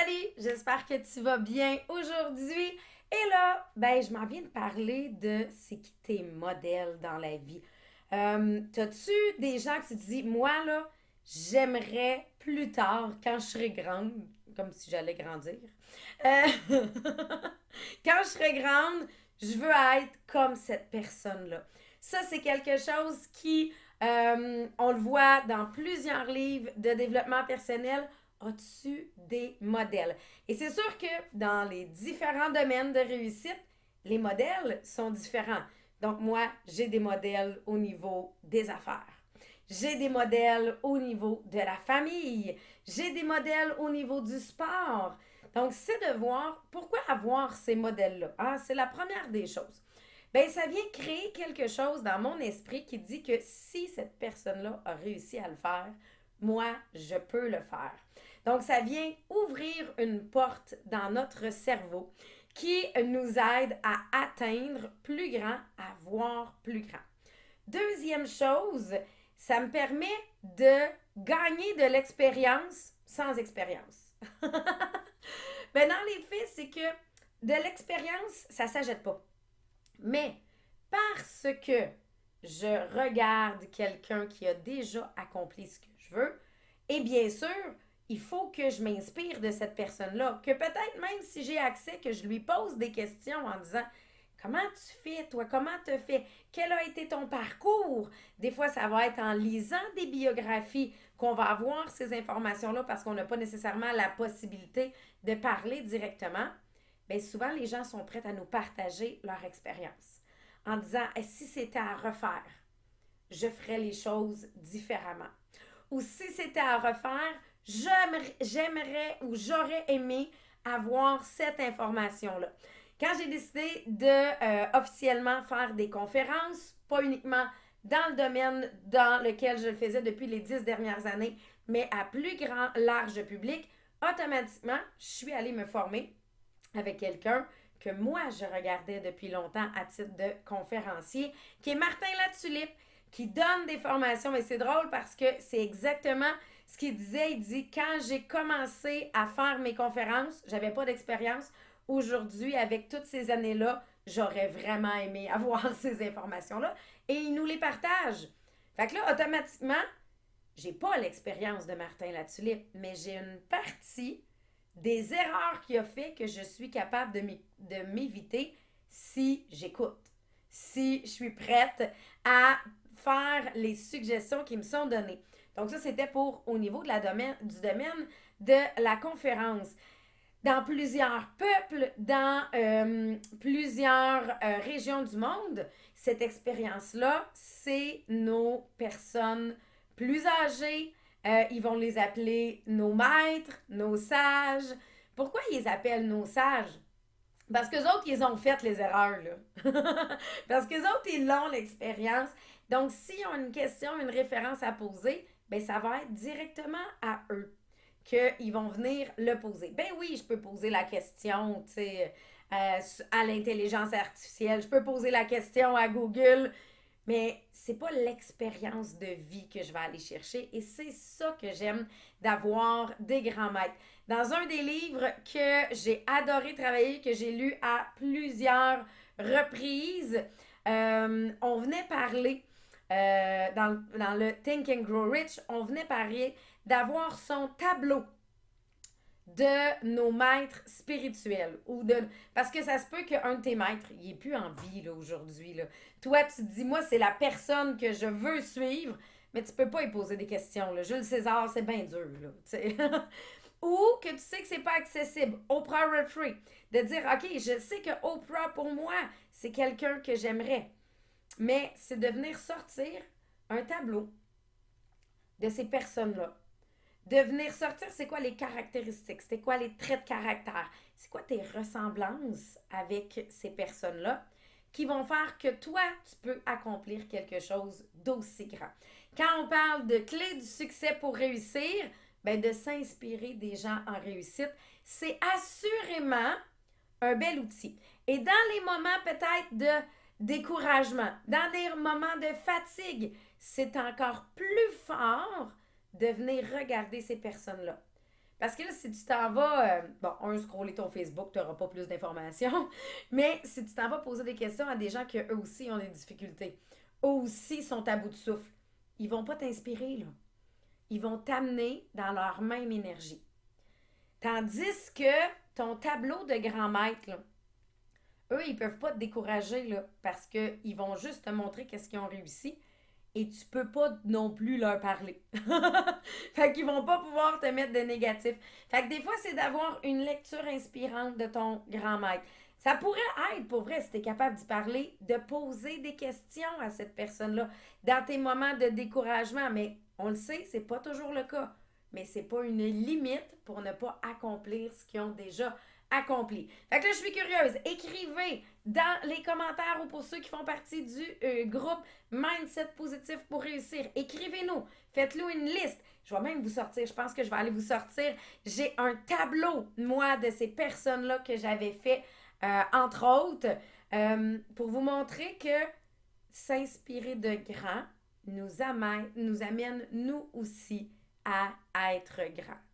Salut, j'espère que tu vas bien aujourd'hui. Et là, je m'en viens de parler de c'est qui tes modèles dans la vie. T'as-tu des gens que tu te dis, moi là, j'aimerais plus tard, quand je serai grande, comme si j'allais grandir, euh, quand je serai grande, je veux être comme cette personne-là. Ça, c'est quelque chose qui, on le voit dans plusieurs livres de développement personnel. As-tu des modèles? Et c'est sûr que dans les différents domaines de réussite, les modèles sont différents. Donc moi, j'ai des modèles au niveau des affaires. J'ai des modèles au niveau de la famille. J'ai des modèles au niveau du sport. Donc, c'est de voir pourquoi avoir ces modèles-là. Ah, c'est la première des choses. Ça vient créer quelque chose dans mon esprit qui dit que si cette personne-là a réussi à le faire, moi, je peux le faire. Donc, ça vient ouvrir une porte dans notre cerveau qui nous aide à atteindre plus grand, à voir plus grand. Deuxième chose, ça me permet de gagner de l'expérience sans expérience. Dans les faits, c'est que de l'expérience, ça ne s'achète pas. Mais parce que je regarde quelqu'un qui a déjà accompli ce que je veux, et bien sûr, il faut que je m'inspire de cette personne-là, que peut-être même si j'ai accès, que je lui pose des questions en disant comment tu fais, toi, comment tu fais, quel a été ton parcours. Des fois, ça va être en lisant des biographies qu'on va avoir ces informations-là parce qu'on n'a pas nécessairement la possibilité de parler directement. Souvent, les gens sont prêts à nous partager leur expérience en disant si c'était à refaire, je ferais les choses différemment. Ou si c'était à refaire, j'aimerais ou j'aurais aimé avoir cette information-là. Quand j'ai décidé de officiellement faire des conférences, pas uniquement dans le domaine dans lequel je le faisais depuis les 10 dernières années, mais à plus grand, large public, automatiquement, je suis allée me former avec quelqu'un que moi, je regardais depuis longtemps à titre de conférencier, qui est Martin Latulippe, qui donne des formations. Mais c'est drôle parce que c'est exactement ce qu'il disait. Il dit, quand j'ai commencé à faire mes conférences, j'avais pas d'expérience. Aujourd'hui, avec toutes ces années-là, j'aurais vraiment aimé avoir ces informations-là. Et il nous les partage. Fait que là, automatiquement, j'ai pas l'expérience de Martin Latulippe, mais j'ai une partie des erreurs qu'il a fait que je suis capable de m'éviter si j'écoute, si je suis prête à faire les suggestions qui me sont données. Donc ça, c'était pour au niveau du domaine de la conférence. Dans plusieurs peuples, dans plusieurs régions du monde, cette expérience-là, c'est nos personnes plus âgées. Ils vont les appeler nos maîtres, nos sages. Pourquoi ils les appellent nos sages? Parce que autres, ils ont fait les erreurs, là. Parce que autres, ils l'ont, l'expérience. Donc, s'ils ont une question, une référence à poser, ça va être directement à eux qu'ils vont venir le poser. Oui, je peux poser la question, tu sais, à l'intelligence artificielle. Je peux poser la question à Google. Mais c'est pas l'expérience de vie que je vais aller chercher et c'est ça que j'aime d'avoir des grands maîtres. Dans un des livres que j'ai adoré travailler, que j'ai lu à plusieurs reprises, on venait parler dans le Think and Grow Rich, on venait parler d'avoir son tableau de nos maîtres spirituels ou de parce que ça se peut qu'un de tes maîtres il est plus en vie là aujourd'hui là. Toi tu te dis moi c'est la personne que je veux suivre mais tu peux pas y poser des questions là. Jules César c'est bien dur là, tu sais. Ou que tu sais que c'est pas accessible. Oprah Winfrey de dire OK, je sais que Oprah pour moi c'est quelqu'un que j'aimerais mais c'est de venir sortir un tableau de ces personnes là de venir sortir, c'est quoi les caractéristiques, c'est quoi les traits de caractère, c'est quoi tes ressemblances avec ces personnes-là qui vont faire que toi, tu peux accomplir quelque chose d'aussi grand. Quand on parle de clés du succès pour réussir, de s'inspirer des gens en réussite, c'est assurément un bel outil. Et dans les moments peut-être de découragement, dans des moments de fatigue, c'est encore plus fort de venir regarder ces personnes-là. Parce que là, si tu t'en vas, scroller ton Facebook, tu n'auras pas plus d'informations. Mais si tu t'en vas poser des questions à des gens qui eux aussi ont des difficultés, eux aussi sont à bout de souffle, ils vont pas t'inspirer, là. Ils vont t'amener dans leur même énergie. Tandis que ton tableau de grand maître, là, eux, ils peuvent pas te décourager, là, parce qu'ils vont juste te montrer qu'est-ce qu'ils ont réussi et tu peux pas non plus leur parler. Fait qu'ils vont pas pouvoir te mettre de négatif. Fait que des fois, c'est d'avoir une lecture inspirante de ton grand maître. Ça pourrait être, pour vrai, si tu es capable d'y parler, de poser des questions à cette personne-là dans tes moments de découragement. Mais on le sait, c'est pas toujours le cas. Mais c'est pas une limite pour ne pas accomplir ce qu'ils ont déjà accompli. Fait que là, je suis curieuse. Écrivez dans les commentaires ou pour ceux qui font partie du groupe Mindset positif pour réussir. Écrivez-nous. Faites-nous une liste. Je vais même vous sortir. Je pense que je vais aller vous sortir. J'ai un tableau, moi, de ces personnes-là que j'avais fait, entre autres, pour vous montrer que s'inspirer de grands nous amène, nous aussi, à être grands.